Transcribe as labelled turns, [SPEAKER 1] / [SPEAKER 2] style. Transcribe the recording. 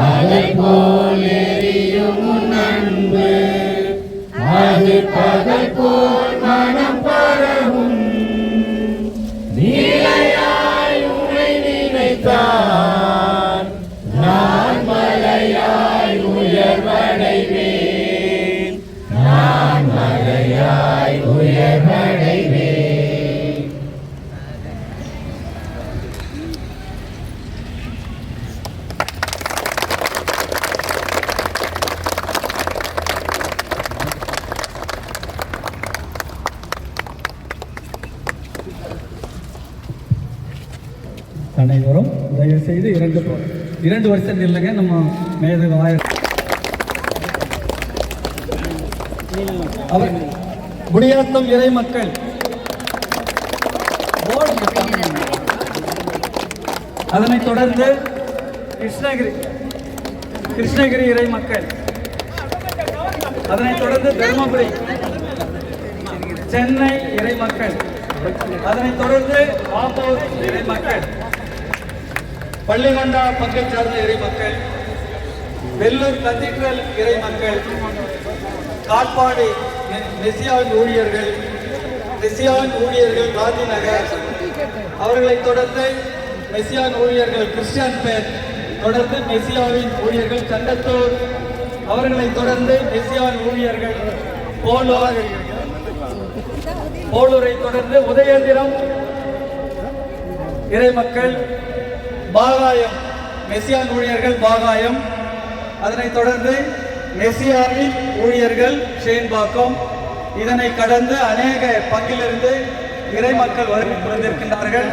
[SPEAKER 1] அதை போல் எரியும் அன்பு அது பகல் போல் மனம் பரவும் நீலையாய் உன்னை நினைத்தான் நான் மலையாய் உயர்வடைவேன் நான் மலையாய் உயர்வடைவேன்.
[SPEAKER 2] அனைவரும் தயவு செய்து இரண்டு வருஷம் இல்லைங்க. நம்ம மேது குடியாத்தம் இறை மக்கள் அதனைத் தொடர்ந்து கிருஷ்ணகிரி இறை மக்கள், அதனைத் தொடர்ந்து தருமபுரி சென்னை இறை மக்கள், அதனைத் தொடர்ந்து ஆம்பூர் இறை மக்கள், பள்ளிகொண்டா பங்கை சார்ந்த இறை மக்கள், வெள்ளூர் கத்தீட்ரல் இறை மக்கள், காட்பாடி மெசியாவின் ஊழியர்கள், காந்தி நகர், அவர்களைத் தொடர்ந்து மெசியாவின் ஊழியர்கள் கிறிஸ்டியன் பேர், தொடர்ந்து மெசியாவின் ஊழியர்கள் சண்டத்தூர், அவர்களைத் தொடர்ந்து மெசியாவின் ஊழியர்கள் போலூரை தொடர்ந்து உதயந்திரம் இறை மக்கள், பாகாயம் மெசியாவின் ஊழியர்கள் பாகாயம், அதனைத் தொடர்ந்து மெசியாவின் ஊழியர்கள் ஷேன்பாக்கம். இதனை கடந்து அநேக பங்கிலிருந்து இறை மக்கள் வருகை புரிந்திருக்கின்றார்கள்.